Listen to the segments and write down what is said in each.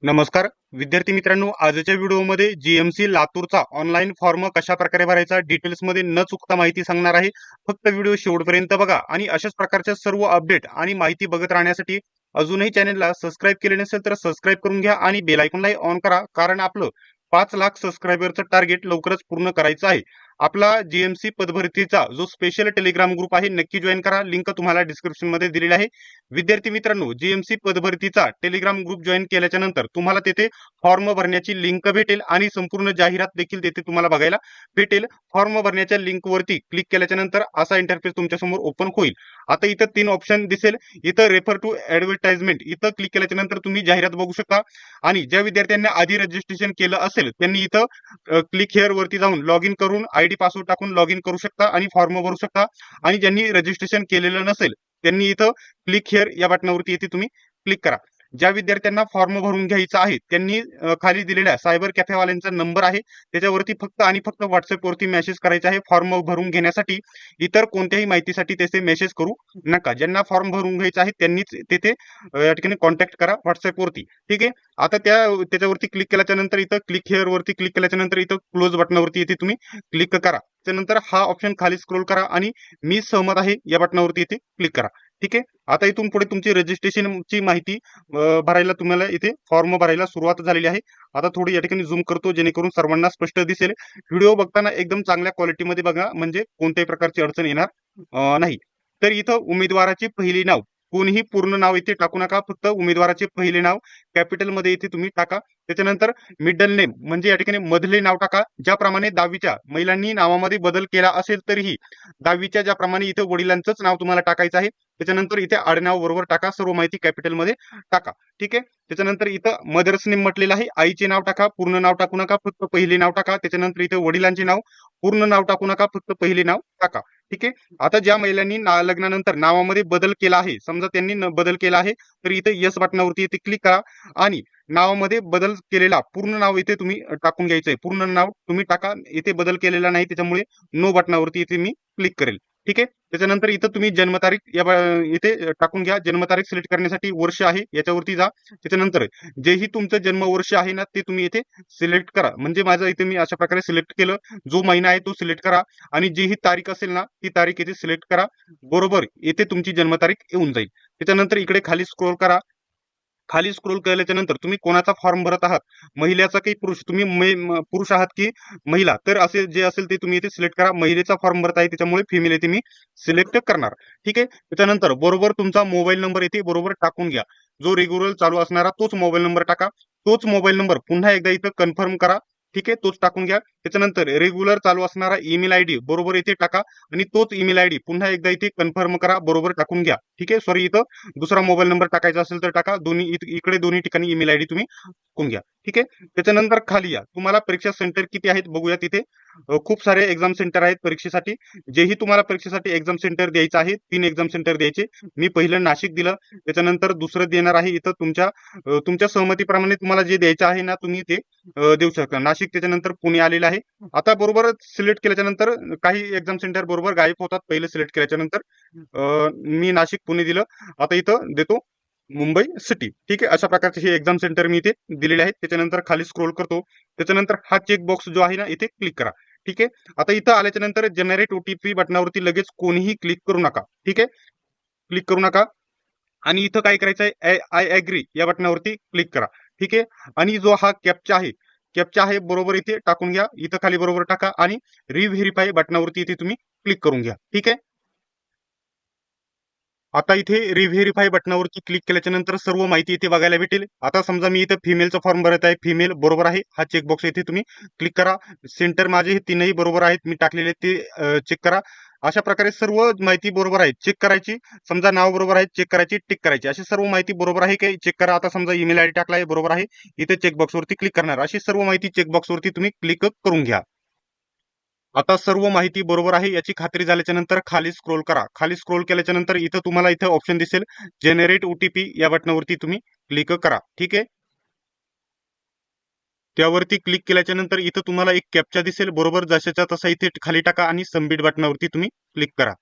नमस्कार विद्यार्थी मित्रांनो, आजच्या व्हिडिओमध्ये जीएमसी लातूरचा ऑनलाईन फॉर्म कशा प्रकारे भरायचा डिटेल्समध्ये न चुकता माहिती सांगणार आहे. फक्त व्हिडिओ शेवटपर्यंत बघा आणि अशाच प्रकारच्या सर्व अपडेट आणि माहिती बघत राहण्यासाठी अजूनही चॅनलला सबस्क्राईब केले नसेल तर सबस्क्राईब करून घ्या आणि बेल आयकॉनलाही ऑन करा, कारण आपलं 5 लाख सबस्क्रायबरचं टार्गेट लवकरच पूर्ण करायचं आहे. आपला जीएमसी पदभरतीचा जो स्पेशल टेलिग्राम ग्रुप आहे नक्की जॉईन करा, लिंक तुम्हाला डिस्क्रिप्शन मध्ये दिलेली आहे. विद्यार्थी मित्रांनो, जीएमसी पदभरतीचा टेलिग्राम ग्रुप जॉईन केल्याच्या नंतर तुम्हाला तेथे फॉर्म भरण्याची लिंक भेटेल आणि संपूर्ण जाहिरात देखील तेथे तुम्हाला बघायला भेटेल. फॉर्म भरण्याच्या लिंक वरती क्लिक केल्याच्या नंतर असा इंटरफेस तुमच्या समोर ओपन होईल. आता इथं 3 ऑप्शन दिसेल. इथं रेफर टू ऍडव्हर्टाइजमेंट इथं क्लिक केल्याच्या नंतर तुम्ही जाहिरात बघू शकता आणि ज्या विद्यार्थ्यांनी आधी रजिस्ट्रेशन केलं असेल त्यांनी इथं क्लिक हिअर वरती जाऊन लॉग इन करून आयडी पासवर्ड टाकून लॉग इन करू शकता आणि फॉर्म भरू शकता. आणि ज्यांनी रजिस्ट्रेशन केलेलं नसेल त्यांनी इथं क्लिक हिअर या बटनावरती येथे तुम्ही क्लिक करा. ज्या विद्यार्थ्यांना फॉर्म भरून घ्यायचा आहे त्यांनी खाली दिलेल्या सायबर कॅफेवाल्यांचा नंबर आहे त्याच्यावरती फक्त आणि फक्त व्हॉट्सअपवरती मेसेज करायचा आहे फॉर्म भरून घेण्यासाठी. इतर कोणत्याही माहितीसाठी त्याचे मेसेज करू नका. ज्यांना फॉर्म भरून घ्यायचा आहे त्यांनीच तेथे या ठिकाणी कॉन्टॅक्ट करा व्हॉट्सअपवरती. ठीक आहे. आता त्याच्यावरती क्लिक केल्याच्या नंतर इथं क्लिक हिअर वरती क्लिक केल्याच्या नंतर इथं क्लोज बटनावरती इथे तुम्ही क्लिक करा. त्यानंतर हा ऑप्शन खाली स्क्रोल करा आणि मी सहमत आहे या बटनावरती इथे क्लिक करा. ठीक आहे. आता इथून पुढे तुमची रजिस्ट्रेशनची माहिती भरायला तुम्हाला इथे फॉर्म भरायला सुरुवात झालेली आहे. आता थोडी या ठिकाणी झूम करतो जेणेकरून सर्वांना स्पष्ट दिसेल. व्हिडिओ बघताना एकदम चांगल्या क्वालिटीमध्ये बघा म्हणजे कोणत्याही प्रकारची अडचण येणार नाही. तर इथं उमेदवाराचे पहिली नाव कोणीही पूर्ण नाव इथे टाकू नका, फक्त उमेदवाराचे पहिले नाव कॅपिटल मध्ये इथे तुम्ही टाका. त्याच्यानंतर मिडल नेम म्हणजे या ठिकाणी मधले नाव टाका. ज्याप्रमाणे 10वीच्या महिलांनी नावामध्ये बदल केला असेल तरीही 10वीच्या ज्याप्रमाणे इथे वडिलांचंच नाव तुम्हाला टाकायचं आहे. त्याच्यानंतर इथे आडनाव बरोबर टाका, सर्व माहिती कॅपिटल मध्ये टाका. ठीक आहे. त्याच्यानंतर इथं मदर्स नेम म्हटलेलं आहे, आईचे नाव टाका, पूर्ण नाव टाकू नका, फक्त पहिले नाव टाका. त्याच्यानंतर इथे वडिलांचे नाव, पूर्ण नाव टाकू नका, फक्त पहिले नाव टाका. ठीक आहे. आता ज्या महिलांनी लग्नानंतर नावामध्ये बदल केला आहे, समजा त्यांनी बदल केला आहे तर इथे यस बटनावरती इथे क्लिक करा आणि नावामध्ये बदल केलेला पूर्ण नाव इथे तुम्ही टाकून घ्यायचंय. पूर्ण नाव तुम्ही टाका. इथे बदल केलेला नाही त्याच्यामुळे नो बटनावरती इथे मी क्लिक करेल. ठीक आहे. त्याच्यानंतर इथं तुम्ही जन्मतारीख इथे टाकून घ्या. जन्मतारीख सिलेक्ट करण्यासाठी वर्ष आहे याच्यावरती जा. त्याच्यानंतर जेही तुमचं जन्मवर्ष आहे ना ते तुम्ही इथे सिलेक्ट करा. म्हणजे माझं इथे मी अशा प्रकारे सिलेक्ट केलं. जो महिना आहे तो सिलेक्ट करा आणि जी ही तारीख असेल ना ती तारीख इथे सिलेक्ट करा. बरोबर इथे तुमची जन्मतारीख येऊन जाईल. त्याच्यानंतर इकडे खाली स्क्रोल करा. खाली स्क्रोल केल्याच्या नंतर तुम्ही कोणाचा फॉर्म भरत आहात, महिलेचा की पुरुष, तुम्ही पुरुष आहात की महिला, तर असे जे असेल ते तुम्ही इथे सिलेक्ट करा. महिलेचा फॉर्म भरत आहे त्याच्यामुळे फिमेल इथे मी सिलेक्ट करणार. ठीक आहे. त्याच्यानंतर बरोबर तुमचा मोबाईल नंबर इथे बरोबर टाकून घ्या. जो रेग्युलर चालू असणारा तोच मोबाईल नंबर टाका. तोच मोबाईल नंबर पुन्हा एकदा इथं कन्फर्म करा. ठीक आहे. तोच टाकून घ्या. त्याच्यानंतर रेग्युलर चालू असणारा ईमेल आयडी बरोबर इथे टाका आणि तोच ईमेल आयडी पुन्हा एकदा इथे कन्फर्म करा, बरोबर टाकून घ्या. ठीक आहे. सॉरी, इथं दुसरा मोबाईल नंबर टाकायचा असेल तर टाका. इकडे दोन्ही ठिकाणी ईमेल आयडी तुम्ही टाकून घ्या. ठीक आहे. त्याच्यानंतर खाली या. तुम्हाला परीक्षा सेंटर किती आहेत बघूया. तिथे खूप सारे एक्झाम सेंटर आहेत परीक्षेसाठी. जेही तुम्हाला परीक्षेसाठी एक्झाम सेंटर द्यायचं आहे 3 एक्झाम सेंटर द्यायचे. मी पहिलं नाशिक दिलं. त्याच्यानंतर दुसरं देणार आहे इथं तुमच्या सहमतीप्रमाणे तुम्हाला जे द्यायचं आहे ना तुम्ही ते देऊ शकता. नाशिक त्याच्यानंतर पुणे आलेलं आहे. आता बरोबर सिलेक्ट केल्याच्या नंतर काही एक्झाम सेंटर बरोबर गायब होतात पहिले सिलेक्ट केल्याच्या नंतर. मी नाशिक पुणे दिलं. आता इथं देतो मुंबई सिटी. ठीक आहे. अशा प्रकारचे हे एक्झाम सेंटर मी इथे दिलेले आहेत. त्याच्यानंतर खाली स्क्रोल करतो. त्याच्यानंतर हा चेक बॉक्स जो आहे ना इथे क्लिक करा. ठीक आहे. आता इथं आल्याच्या नंतर जनरेट ओटीपी बटनावरती लगेच कोणीही क्लिक करू नका. ठीक आहे. क्लिक करू नका आणि इथं काय करायचंय, आय अग्री या बटनावरती क्लिक करा. ठीक आहे. आणि जो हा कॅप्चा आहे बरोबर इथे टाकून घ्या. इथं खाली बरोबर टाका आणि रिव्हेरीफाय बटनावरती इथे तुम्ही क्लिक करून घ्या. ठीक आहे. आता इथे रिव्हेरीफाय बटनावरती क्लिक केल्याच्या नंतर सर्व माहिती इथे बघायला भेटेल. आता समजा मी इथे फिमेलचा फॉर्म भरत आहे, फिमेल बरोबर आहे. हा चेकबॉक्स इथे तुम्ही क्लिक करा. सेंटर माझे हे तीनही बरोबर आहेत मी टाकलेले ते चेक करा. अशा प्रकारे सर्व माहिती बरोबर आहे चेक करायची. समजा नाव बरोबर आहे चेक करायची, टिक करायची. अशी सर्व माहिती बरोबर आहे की चेक करा. आता समजा ईमेल आयडी टाकला आहे बरोबर आहे, इथे चेकबॉक्सवरती क्लिक करणार. अशी सर्व माहिती चेकबॉक्सवरती तुम्ही क्लिक करून घ्या. आता सर्व माहिती बरोबर आहे याची खात्री झाल्याच्या नंतर खाली स्क्रोल करा. खाली स्क्रोल केल्याच्या नंतर इथं तुम्हाला इथं ऑप्शन दिसेल जनरेट ओटीपी या बटनावरती तुम्ही क्लिक करा. ठीक आहे. त्यावरती क्लिक केल्याच्या नंतर इथं तुम्हाला एक कॅप्चा दिसेल, बरोबर जशाचा तसा इथे खाली टाका आणि सबमिट बटनावरती तुम्ही क्लिक करा.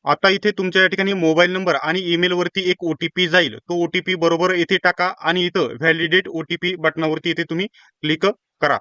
आता इथे तुमच्या या ठिकाणी मोबाईल नंबर आणि ईमेल वरती एक ओटीपी जाईल. तो ओटीपी बरोबर इथे टाका आणि इथं व्हॅलिडेट ओटीपी बटनावरती इथे तुम्ही क्लिक करा.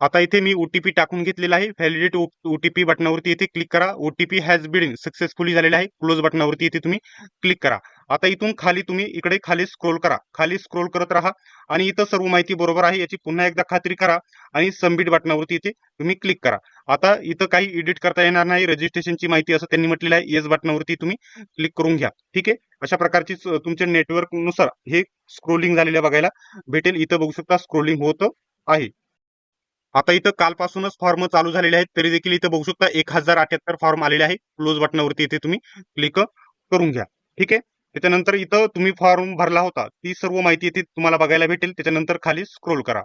आता इथे मी ओटीपी टाकून घेतलेला आहे. व्हॅलिडेट ओटीपी बटनावरती इथे क्लिक करा. ओटीपी हॅज बीन सक्सेसफुली झालेला आहे. क्लोज बटनावरती इथे तुम्ही क्लिक करा. आता इथून खाली तुम्ही इकडे खाली स्क्रोल करा. खाली स्क्रोल करत राहा आणि इथं सर्व माहिती बरोबर आहे याची पुन्हा एकदा खात्री करा आणि सबमिट बटनावरती इथे तुम्ही क्लिक करा. आता इथं काही एडिट करता येणार नाही. रजिस्ट्रेशनची माहिती असं त्यांनी म्हटलेलं आहे. येस बटनावरती तुम्ही क्लिक करून घ्या. ठीक आहे. अशा प्रकारची तुमच्या नेटवर्क नुसार हे स्क्रोलिंग झालेलं बघायला भेटेल. इथं बघू शकता स्क्रोलिंग होत आहे. आता इथं कालपासूनच फॉर्म चालू झालेले आहेत तरी देखील इथं बघू शकता 1078 फॉर्म आलेले आहे. क्लोज बटनावरती इथे तुम्ही क्लिक करून घ्या. ठीक आहे. त्याच्यानंतर इथं तुम्ही फॉर्म भरला होता ती सर्व माहिती इथे तुम्हाला बघायला भेटेल. त्याच्यानंतर खाली स्क्रोल करा.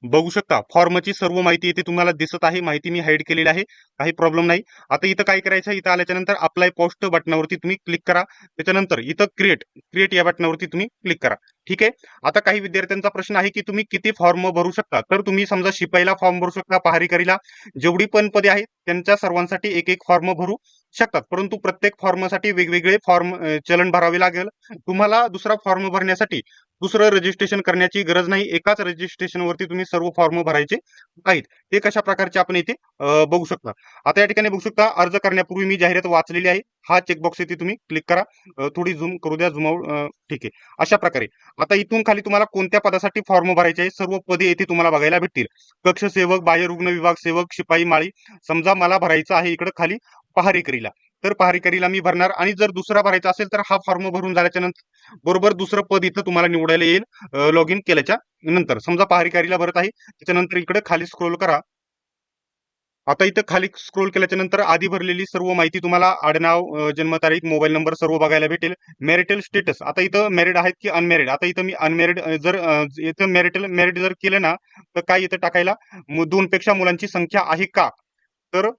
बघू शकता फॉर्मची सर्व माहिती इथे तुम्हाला दिसत आहे. माहिती मी हाईड केलेली आहे. काही प्रॉब्लेम नाही. आता इथं काय करायचं इथं आल्याच्या नंतर अप्लाय पोस्ट बटनावरती तुम्ही क्लिक करा. त्याच्यानंतर इथं क्रिएट या बटनावरती तुम्ही क्लिक करा. ठीक आहे. आता काही विद्यार्थ्यांचा प्रश्न आहे की तुम्ही किती फॉर्म भरू शकता. तर तुम्ही समजा शिपाईला फॉर्म भरू शकता, पहारीकरीला जेवढी पण पदे आहेत त्यांच्या सर्वांसाठी एक एक फॉर्म भरू शकतात. परंतु प्रत्येक फॉर्मसाठी वेगवेगळे फॉर्म चलन भरावे लागेल. तुम्हाला दुसरा फॉर्म भरण्यासाठी दुसरं रजिस्ट्रेशन करण्याची गरज नाही. एकाच रजिस्ट्रेशनवरती तुम्ही सर्व फॉर्म भरायचे आहेत. ते कशा प्रकारचे आपण इथे बघू शकता. आता या ठिकाणी बघू शकता अर्ज करण्यापूर्वी मी जाहिरात वाचलेली आहे. हा चेकबॉक्स इथे तुम्ही क्लिक करा. थोडी झूम करू द्या, ठीक आहे. अशा प्रकारे आता इथून खाली तुम्हाला कोणत्या पदासाठी फॉर्म भरायचे आहे सर्व पदे येथे तुम्हाला बघायला भेटतील. कक्ष सेवक, बाह्य रुग्ण विभाग सेवक, शिपाई, माळी. समजा मला भरायचं आहे इकडे खाली पहारेकरीला, तर पहारेकरीला मी भरणार आणि जर दुसरा भरायचा असेल तर हा फॉर्म भरून झाल्याच्या नंतर बरोबर दुसरं पद इथं तुम्हाला निवडायला येईल. लॉग इन केल्याच्या नंतर समजा पहारेकरीला भरत आहे त्याच्यानंतर इकडे खाली स्क्रोल करा. आता इथं खाली स्क्रोल केल्याच्या नंतर आधी भरलेली सर्व माहिती तुम्हाला आडनाव, जन्मतारीख, मोबाईल नंबर सर्व बघायला भेटेल. मॅरिटल स्टेटस आता इथं मॅरिड आहेत की अनमॅरिड. आता इथं मी अनमॅरिड जर इथं मॅरिड जर केलं ना तर काय इथं टाकायला 2 पेक्षा मुलांची संख्या आहे का, तर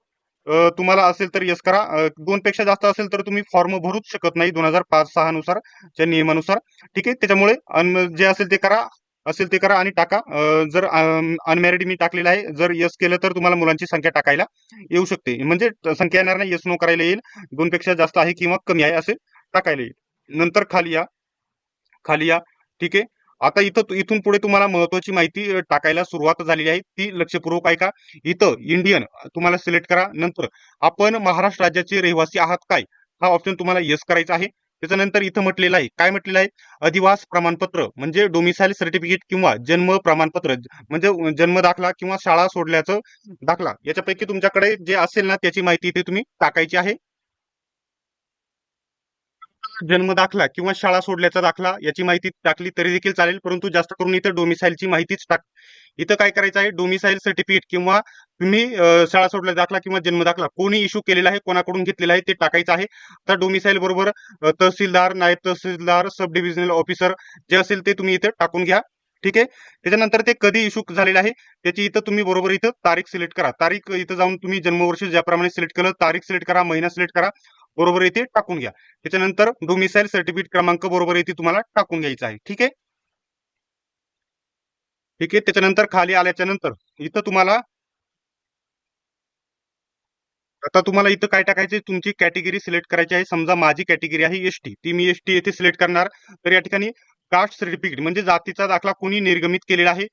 तुम्हाला असेल तर येस करा. 2 पेक्षा जास्त असेल तर तुम्ही फॉर्म भरूच शकत नाही 2005-6 नुसार च्या नियमानुसार. ठीक आहे. त्याच्यामुळे जे असेल ते करा, असेल ते करा आणि टाका. जर अनमॅरिड मी टाकलेलं आहे, जर येस केलं तर तुम्हाला मुलांची संख्या टाकायला येऊ शकते. म्हणजे संख्या येणार नाही, येस नो करायला येईल. 2 पेक्षा जास्त आहे किंवा कमी आहे असे टाकायला येईल. नंतर खाली या, खाली या. ठीक आहे. आता इथून पुढे तुम्हाला महत्वाची माहिती टाकायला सुरुवात झालेली आहे. ती लक्षपूर्वक ऐका. इथं इंडियन तुम्हाला सिलेक्ट करा. नंतर आपण महाराष्ट्र राज्याचे रहिवासी आहात काय, हा ऑप्शन तुम्हाला येस करायचा आहे. त्याच्यानंतर इथं म्हटलेलं आहे, काय म्हटलेलं आहे, अधिवास प्रमाणपत्र म्हणजे डोमिसाईल सर्टिफिकेट किंवा जन्म प्रमाणपत्र म्हणजे जन्म दाखला किंवा शाळा सोडल्याचं दाखला याच्यापैकी तुमच्याकडे जे असेल ना त्याची माहिती इथे तुम्ही टाकायची आहे. जन्म दाखला किंवा शाळा सोडल्याचा दाखला याची माहिती टाकली तरी देखील चालेल, परंतु जास्त करून इथं डोमिसाईलची माहितीच टाक. इथं काय करायचं आहे, डोमिसाईल सर्टिफिकेट किंवा तुम्ही शाळा सोडल्याचा दाखला किंवा जन्म दाखला कोणी इश्यू केलेला आहे, कोणाकडून घेतलेला आहे ते टाकायचं आहे. तर डोमिसाईल बरोबर तहसीलदार, नायब तहसीलदार, सब डिव्हिजनल ऑफिसर जे असेल ते तुम्ही इथे टाकून घ्या. ठीक आहे. त्याच्यानंतर ते कधी इश्यू झालेलं आहे त्याची इथं तुम्ही बरोबर इथं तारीख सिलेक्ट करा. तारीख इथं जाऊन तुम्ही जन्मवर्ष ज्याप्रमाणे सिलेक्ट केलं तारीख सिलेक्ट करा, महिना सिलेक्ट करा, बरोबर इथे टाकून घ्या. त्याच्यानंतर डोमिसाईल सर्टिफिकेट क्रमांक बरोबर इथे तुम्हाला टाकून घ्यायचा आहे. ठीक आहे. ठीक आहे. त्याच्यानंतर खाली आल्याच्या नंतर इथं तुम्हाला आता तुम्हाला इथं काय टाकायचं तुमची कॅटेगरी सिलेक्ट करायची आहे. समजा माझी कॅटेगरी आहे एसटी, ती मी एसटी येथे सिलेक्ट करणार. तर या ठिकाणी कास्ट सर्टिफिकेट म्हणजे जातीचा दाखला कोणी निर्गमित केलेला आहे,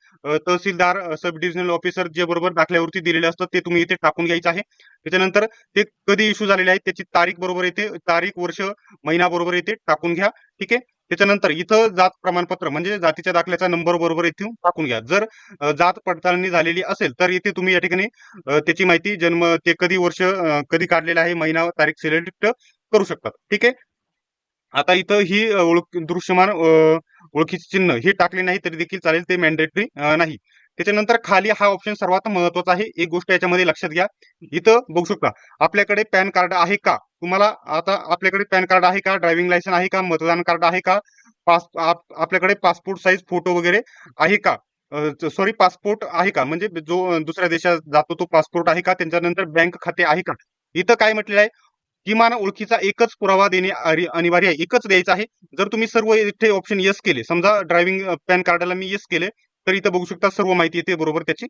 तहसीलदार, सब डिव्हिजनल ऑफिसर जे बरोबर दाखल्यावरती दिलेले असतात ते तुम्ही इथे टाकून घ्यायचं आहे. त्याच्यानंतर ते कधी इश्यू झालेले आहे त्याची तारीख बरोबर येते, तारीख, वर्ष, महिना बरोबर येते टाकून घ्या. ठीक आहे. त्याच्यानंतर इथं जात प्रमाणपत्र म्हणजे जातीच्या दाखल्याचा नंबर बरोबर इथून टाकून घ्या. जर जात पडताळणी झालेली असेल तर इथे तुम्ही या ठिकाणी त्याची माहिती जन्म ते कधी वर्ष कधी काढलेला आहे महिना तारीख सिलेक्ट करू शकतात. ठीक आहे. आता इथं ही दृश्यमान ओळखीचे चिन्ह हे टाकले नाही तरी देखील चालेल, ते मॅन्डेटरी नाही. त्याच्यानंतर खाली हा ऑप्शन सर्वात महत्वाचा आहे. एक गोष्ट याच्यामध्ये लक्षात घ्या. इथं बघू शकता आपल्याकडे पॅन कार्ड आहे का, तुम्हाला आता आपल्याकडे पॅन कार्ड आहे का, ड्रायव्हिंग लायसन आहे का, मतदान कार्ड आहे का, आपल्याकडे पासपोर्ट साईज फोटो वगैरे आहे का, सॉरी पासपोर्ट आहे का म्हणजे जो दुसऱ्या देशात जातो तो पासपोर्ट आहे का, त्याच्यानंतर बँक खाते आहे का. इथं काय म्हटलेलं आहे, किमान ओळखीचा एकच पुरावा देणे अनिवार्य आहे, एकच द्यायचा आहे. जर तुम्ही सर्व इथे ऑप्शन येस केले, समजा ड्रायव्हिंग पॅन कार्डाला मी येस केले, तर इथं बघू शकता सर्व माहिती येते बरोबर त्याची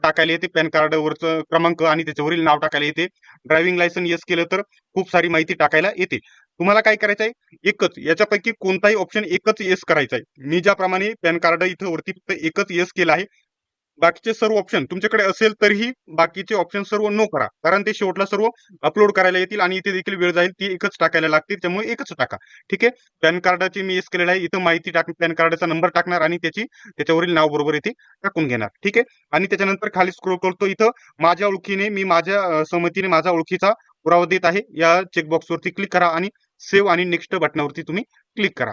टाकायला येते. पॅन कार्डवरचं क्रमांक आणि त्याच्यावरील नाव टाकायला येते. ड्रायव्हिंग लायसन येस केलं तर खूप सारी माहिती टाकायला येते. तुम्हाला काय करायचं आहे, एकच याच्यापैकी कोणताही ऑप्शन एकच येस करायचा आहे. मी ज्याप्रमाणे पॅन कार्ड इथं वरती फक्त एकच येस केलं आहे. बाकीचे सर्व ऑप्शन तुमच्याकडे असेल तरीही बाकीचे ऑप्शन सर्व नो करा. कारण ते शेवटला सर्व अपलोड करायला येतील आणि इथे देखील वेळ जाईल. ती एकच टाकायला लागते. त्यामुळे एकच टाका. ठीक आहे. पॅन कार्डाची मी येस केलेलं आहे. इथं माहिती टाक पॅन कार्डाचा नंबर टाकणार आणि त्याच्यावरील नाव बरोबर इथे टाकून घेणार. ठीक आहे. आणि त्याच्यानंतर खाली स्क्रोल करतो. इथं माझ्या ओळखीने मी माझ्या संमतीने माझा ओळखीचा पुरावा देत आहे. या चेकबॉक्सवरती क्लिक करा आणि सेव्ह आणि नेक्स्ट बटनावरती तुम्ही क्लिक करा.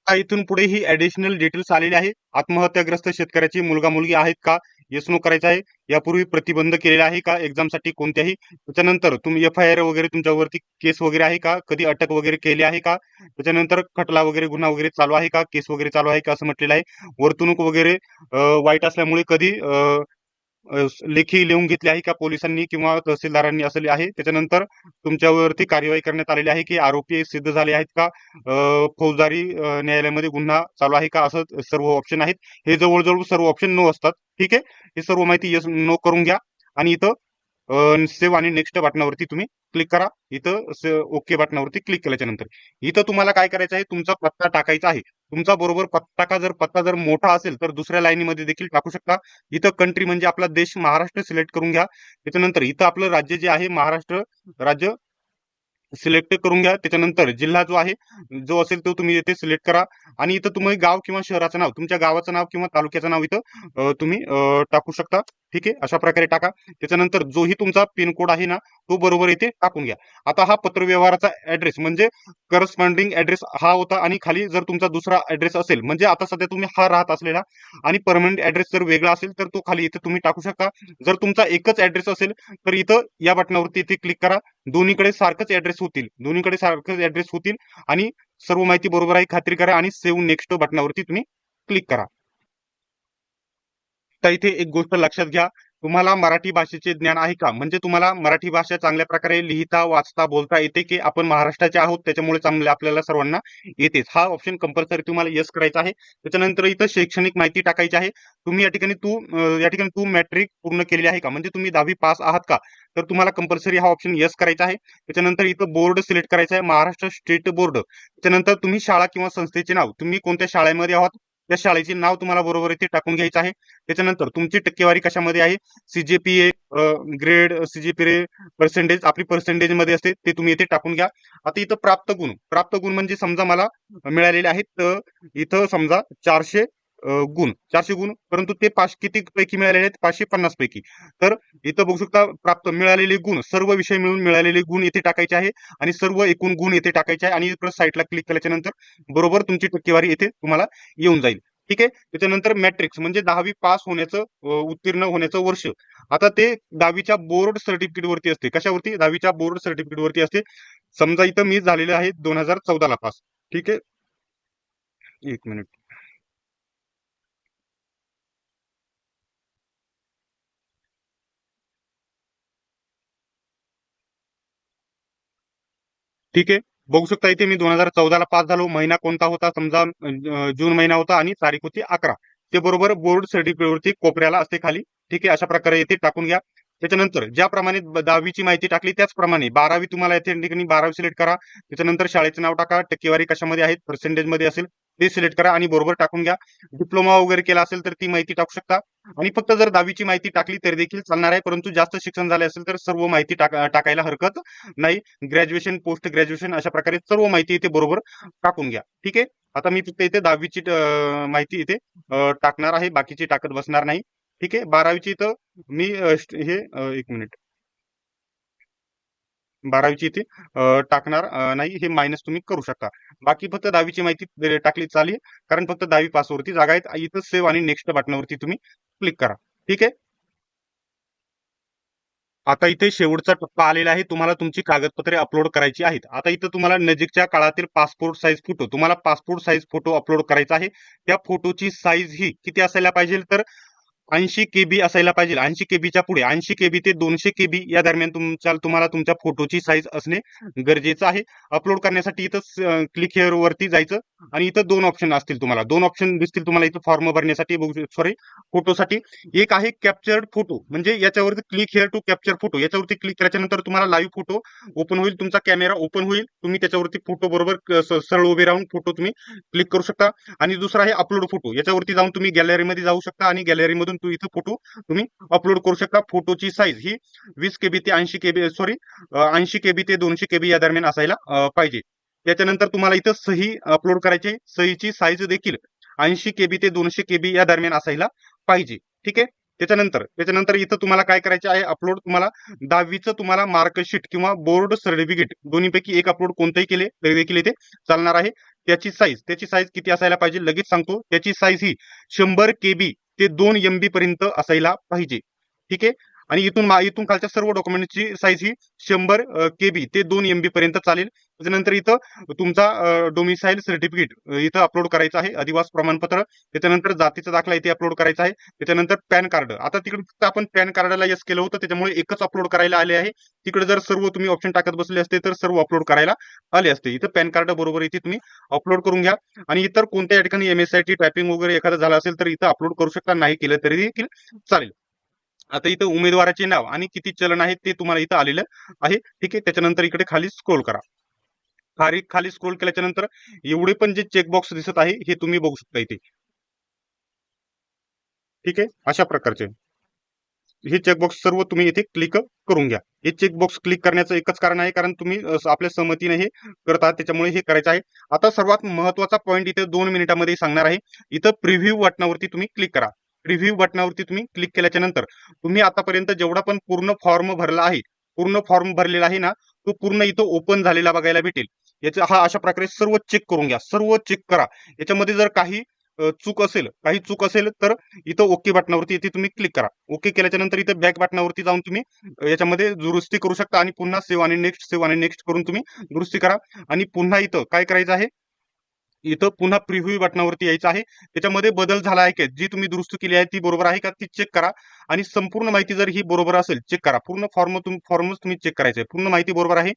इथून पुढे ही ऍडिशनल डिटेल्स आलेली आहे. आत्महत्याग्रस्त शेतकऱ्याची मुलगा मुलगी आहेत का, येस नो करायचं आहे. यापूर्वी प्रतिबंध केलेला आहे का एक्झामसाठी कोणत्याही. त्याच्यानंतर तुम्ही FIR वगैरे तुमच्यावरती केस वगैरे आहे का, कधी अटक वगैरे केली आहे का, त्याच्यानंतर खटला वगैरे गुन्हा वगैरे चालू आहे का, केस वगैरे चालू आहे का असं म्हटलेलं आहे. वर्तणूक वगैरे वाईट असल्यामुळे कधी लेखी लिहून घेतली आहे का पोलिसांनी किंवा तहसीलदारांनी असले आहे. त्याच्यानंतर तुमच्यावरती कार्यवाही करण्यात आलेली आहे की आरोपी सिद्ध झाले आहेत का, फौजदारी न्यायालयामध्ये गुन्हा चालू आहे का, असं सर्व ऑप्शन आहेत. हे जवळजवळ सर्व ऑप्शन नो असतात. ठीक आहे. हे सर्व माहिती येस नो करून घ्या आणि इथं सेव्ह आणि नेक्स्ट बटनावरती तुम्ही क्लिक करा. इथं ओके बटनावरती क्लिक केल्याच्या नंतर इथं तुम्हाला काय करायचं आहे, तुमचा पत्ता टाकायचा आहे. तुमचा बरोबर पत्ता जर मोठा असेल तर दुसऱ्या लाईनीमध्ये देखील टाकू शकता. इथं कंट्री म्हणजे आपला देश महाराष्ट्र सिलेक्ट करून घ्या. त्याच्यानंतर इथं आपलं राज्य जे आहे महाराष्ट्र राज्य सिलेक्ट करून घ्या. त्याच्यानंतर जिल्हा जो आहे जो असेल तो तुम्ही इथे सिलेक्ट करा आणि इथं तुम्ही गाव किंवा शहराचं नाव, तुमच्या गावाचं नाव किंवा तालुक्याचं नाव इथं तुम्ही टाकू शकता. ठीक आहे. अशा प्रकारे टाका. त्याच्यानंतर जोही तुमचा पिनकोड आहे ना तो बरोबर इथे टाकून घ्या. आता हा पत्रव्यवहाराचा ऍड्रेस म्हणजे करस्पॉन्डिंग ऍड्रेस हा होता आणि खाली जर तुमचा दुसरा ऍड्रेस असेल म्हणजे आता सध्या तुम्ही हा राहत असलेला आणि परमनंट ऍड्रेस जर वेगळा असेल तर तो खाली इथे तुम्ही टाकू शकता. जर तुमचा एकच ऍड्रेस असेल तर इथं या बटनावरती इथे क्लिक करा. दोन्हीकडे सारखंच ऍड्रेस होतील आणि सर्व माहिती बरोबर आहे खात्री करा आणि सेव्ह नेक्स्ट बटनावरती तुम्ही क्लिक करा. तर इथे एक गोष्ट लक्षात घ्या, तुम्हाला मराठी भाषेचे ज्ञान आहे का, म्हणजे तुम्हाला मराठी भाषा चांगल्या प्रकारे लिहिता वाचता बोलता येते की आपण महाराष्ट्राचे आहोत त्याच्यामुळे चांगले आपल्याला सर्वांना येतेच. हा ऑप्शन कंपल्सरी तुम्हाला येस करायचा आहे. त्याच्यानंतर इथं शैक्षणिक माहिती टाकायची आहे. तुम्ही या ठिकाणी तू मॅट्रिक पूर्ण केलेली आहे का, म्हणजे तुम्ही 10वी पास आहात का, तर तुम्हाला कंपल्सरी हा ऑप्शन येस करायचा आहे. त्याच्यानंतर इथं बोर्ड सिलेक्ट करायचा आहे, महाराष्ट्र स्टेट बोर्ड. त्याच्यानंतर तुम्ही शाळा किंवा संस्थेचे नाव, तुम्ही कोणत्या शाळेमध्ये आहात त्या शाळेचे नाव तुम्हाला बरोबर इथे टाकून घ्यायचं आहे. त्याच्यानंतर तुमची टक्केवारी कशामध्ये आहे, CGPA ग्रेड, CGPA पर्सेंटेज, आपली पर्सेंटेज मध्ये असते ते तुम्ही इथे टाकून घ्या. आता इथं प्राप्त गुण म्हणजे समजा मला मिळालेले आहेत इथं समजा 400 गुण, 400 गुण, परंतु ते किती पैकी मिळालेले आहेत, 550 पैकी. तर इथं बघू शकता प्राप्त मिळालेले गुण, सर्व विषय मिळून मिळालेले गुण इथे टाकायचे आहे आणि सर्व एकूण गुण इथे टाकायचे आहे आणि प्लस साईडला क्लिक केल्याच्या नंतर बरोबर तुमची टक्केवारी इथे तुम्हाला येऊन जाईल. ठीक आहे. त्याच्यानंतर मॅट्रिक्स म्हणजे 10वी पास होण्याचं उत्तीर्ण होण्याचं वर्ष. आता ते 10वीच्या बोर्ड सर्टिफिकेट वरती असते. कशावरती, 10वीच्या बोर्ड सर्टिफिकेट वरती असते. समजा इथं मी झालेलं आहे 2014 ला पास. ठीक आहे. एक मिनिट. ठीक आहे. बघू शकता इथे मी 2014 ला पास झालो. महिना कोणता होता, समजा जून महिना होता आणि तारीख होती 11. ते बरोबर बोर्ड सर्टिफिकेट वरती कोपऱ्याला असते खाली. ठीक आहे. अशा प्रकारे इथे टाकून घ्या. त्याच्यानंतर ज्याप्रमाणे 10वीची माहिती टाकली त्याचप्रमाणे 12वी तुम्हाला इथे ठिकाणी 12वी सिलेक्ट करा. त्याच्यानंतर शाळेचं नाव टाका, टक्केवारी कशामध्ये आहे, पर्सेंटेज मध्ये असेल ते सिलेक्ट करा आणि बरोबर टाकून घ्या. डिप्लोमा वगैरे केला असेल तर ती माहिती टाकू शकता आणि फक्त जर 10वीची माहिती टाकली तरी देखील चालणार आहे. परंतु जास्त शिक्षण झाले असेल तर सर्व माहिती टाकायला हरकत नाही. ग्रॅज्युएशन, पोस्ट ग्रॅज्युएशन अशा प्रकारे सर्व माहिती इथे बरोबर टाकून घ्या. ठीक आहे. आता मी फक्त इथे 10वीची माहिती इथे टाकणार आहे, बाकीची टाकत बसणार नाही. ठीक आहे. 12वीची इथं मी एक मिनिट, 12वीची इथे टाकणार नाही, हे मायनस तुम्ही करू शकता. बाकी फक्त 10वीची माहिती टाकली चालेल, कारण फक्त 10वी पास वरती जागा आहेत. इथं सेव्ह आणि नेक्स्ट बटनावरती तुम्ही क्लिक करा. ठीक आहे. आता इथे शेवटचा टप्पा आलेला आहे. तुम्हाला तुमची कागदपत्रे अपलोड करायची आहेत. आता इथं तुम्हाला नजीकच्या काळातील पासपोर्ट साईज फोटो, तुम्हाला पासपोर्ट साईज फोटो अपलोड करायचा आहे. त्या फोटोची साईज ही किती असायला पाहिजे, तर 80 केबी असायला पाहिजे. 80 केबीच्या पुढे 80 केबी ते 200 केबी या दरम्यान तुम्हाला तुमच्या फोटोची साईज असणे गरजेचं आहे. अपलोड करण्यासाठी इथं क्लिक हिअर वरती जायचं आणि इथं 2 ऑप्शन असतील तुम्हाला. 2 ऑप्शन दिसतील तुम्हाला इथं फॉर्म भरण्यासाठी सॉरी फोटोसाठी. एक आहे कॅप्चर्ड फोटो म्हणजे याच्यावरती click here to capture photo याच्यावरती क्लिक केल्याच्यानंतर तुम्हाला लाईव्ह फोटो ओपन होईल. तुमचा कॅमेरा ओपन होईल. तुम्ही त्याच्यावरती फोटो बरोबर सरळ उभे राहून फोटो तुम्ही क्लिक करू शकता. आणि दुसरा आहे अपलोड फोटो. याच्यावरती जाऊन तुम्ही गॅलरीमध्ये जाऊ शकता आणि गॅलरीमधून इथं फोटो तुम्ही अपलोड करू शकता. फोटोची साईज ही 20 केबी ते 80 केबी सॉरी 80 केबी ते 200 केबी या दरम्यान असायला पाहिजे. त्याच्यानंतर तुम्हाला इथं सही अपलोड करायची. सहीची साईज देखील 80 केबी ते 200 केबी या दरम्यान असायला पाहिजे. ठीक आहे. त्याच्यानंतर इथं तुम्हाला काय करायचे आहे अपलोड. तुम्हाला 10वीचं तुम्हाला मार्कशीट किंवा बोर्ड सर्टिफिकेट दोन्हीपैकी एक अपलोड कोणतंही केले तरी देखील इथे चालणार आहे. त्याची साईज किती असायला पाहिजे लगेच सांगतो. त्याची साईज ही 100 केबी ते 2 MB पर्यंत असायला पाहिजे. ठीक आहे. आणि इथून खालच्या सर्व डॉक्युमेंटची साईज ही 100 केबी ते 2 MB पर्यंत चालेल. त्याच्यानंतर इथं तुमचा डोमिसाईल सर्टिफिकेट इथं अपलोड करायचं आहे. अधिवास प्रमाणपत्र. त्याच्यानंतर जातीचा दाखला इथे अपलोड करायचा आहे. त्याच्यानंतर पॅन कार्ड. आता तिकडे फक्त आपण पॅन कार्डाला यस केलं होतं त्याच्यामुळे एकच अपलोड करायला आले आहे. तिकडे जर सर्व तुम्ही ऑप्शन टाकत बसले असते तर सर्व अपलोड करायला आले असते. इथं पॅन कार्ड बरोबर इथे तुम्ही अपलोड करून घ्या. आणि इतर कोणत्या ठिकाणी MSIT टायपिंग वगैरे एखादं झालं असेल तर इथं अपलोड करू शकता. नाही केलं तरी देखील चालेल. आता इथं उमेदवाराचे नाव आणि किती चलन आहे ते तुम्हाला इथं आलेलं आहे. ठीक आहे. त्याच्यानंतर इकडे खाली स्क्रोल करा. खाली स्क्रोल केल्याच्या नंतर एवढे पण जे चेकबॉक्स दिसत आहे हे तुम्ही बघू शकता इथे. ठीक आहे. अशा प्रकारचे हे चेकबॉक्स सर्व तुम्ही इथे क्लिक करून घ्या. हे चेकबॉक्स क्लिक करण्याचं एकच कारण आहे कारण तुम्ही आपल्या सहमतीने हे करत आहात त्याच्यामुळे हे करायचं आहे. आता सर्वात महत्वाचा पॉईंट इथे 2 मिनिटांमध्ये सांगणार आहे. इथं प्रिव्ह्यू बटनावरती तुम्ही क्लिक करा. प्रिव्ह्यू बटनावरती तुम्ही क्लिक केल्याच्या नंतर तुम्ही आतापर्यंत जेवढा पण पूर्ण फॉर्म भरला आहे पूर्ण फॉर्म भरलेला आहे ना तो पूर्ण इथं ओपन झालेला बघायला भेटेल. याचा हा अशा प्रकारे सर्व चेक करून घ्या. सर्व चेक करा. याच्यामध्ये जर काही चूक असेल तर इथं ओके बटनावरती इथे तुम्ही क्लिक करा. ओके केल्याच्या नंतर इथे बॅक बटनावरती जाऊन तुम्ही याच्यामध्ये दुरुस्ती करू शकता आणि पुन्हा सेव्ह आणि नेक्स्ट करून तुम्ही दुरुस्ती करा. आणि पुन्हा इथं काय करायचं आहे इथं पुन्हा प्रिव्ह्यू बटनावरती यायचं आहे. त्याच्यामध्ये बदल झाला आहे का जी तुम्ही दुरुस्ती केली आहे ती बरोबर आहे का ती चेक करा. आणि संपूर्ण माहिती जर ही बरोबर असेल चेक करा. पूर्ण फॉर्मच तुम्ही चेक करायचं आहे. पूर्ण माहिती बरोबर आहे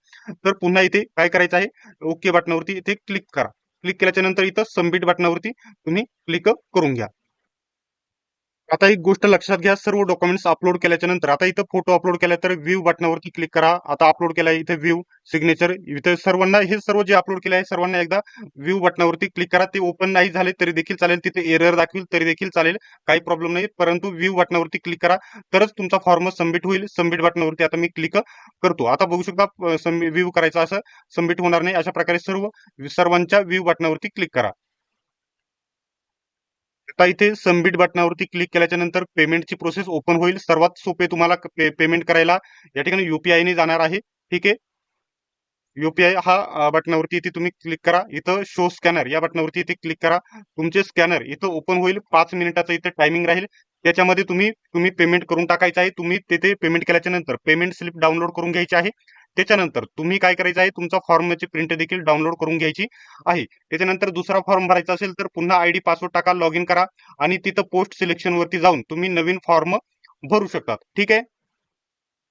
तर पुन्हा इथे काय करायचं आहे ओके बटनावरती इथे क्लिक करा. क्लिक केल्याच्या नंतर इथं सबमिट बटनावरती तुम्ही क्लिक करून घ्या. आता एक गोष्ट लक्षात घ्या. सर्व डॉक्युमेंट्स अपलोड केल्याच्या नंतर आता इथं फोटो अपलोड केला तर व्ह्यू बटनावरती क्लिक करा. आता अपलोड केलाय इथे व्ह्यू सिग्नेचर इथे सर्वांना हे सर्व जे अपलोड केले आहे सर्वांना एकदा व्ह्यू बटनावरती क्लिक करा. ते ओपन नाही झाले तरी देखील चालेल. तिथे एरर दाखवेल तरी देखील चालेल. काही प्रॉब्लेम नाही. परंतु व्ह्यू बटनावरती क्लिक करा तरच तुमचा फॉर्म सबमिट होईल. सबमिट बटनावरती आता मी क्लिक करतो. आता बघू शकता व्ह्यू करायचा असं सबमिट होणार नाही. अशा प्रकारे सर्वांच्या व्ह्यू बटनावरती क्लिक करा. आता इथे सबमिट बटनावरती क्लिक केल्याच्या नंतर पेमेंटची प्रोसेस ओपन होईल. सर्वात सोपे तुम्हाला पेमेंट करायला या ठिकाणी UPI ने जाणार आहे. ठीक आहे. UPI हा बटनावरती इथे तुम्ही क्लिक करा. इथं शो स्कॅनर या बटनावरती इथे क्लिक करा. तुमचे स्कॅनर इथं ओपन होईल. 5 मिनिटाचं इथे टायमिंग राहील. त्याच्यामध्ये तुम्ही पेमेंट करून टाकायचं आहे. तुम्ही तिथे पेमेंट केल्याच्या नंतर पेमेंट स्लिप डाउनलोड करून घ्यायची आहे. त्याच्यानंतर तुम्ही काय करायचं आहे तुमचा फॉर्मची प्रिंट देखील डाउनलोड करून घ्यायची आहे. त्याच्यानंतर दुसरा फॉर्म भरायचा असेल तर पुन्हा ID पासवर्ड टाका, लॉग इन करा आणि तिथं पोस्ट सिलेक्शन वरती जाऊन तुम्ही नवीन फॉर्म भरू शकता. ठीक आहे.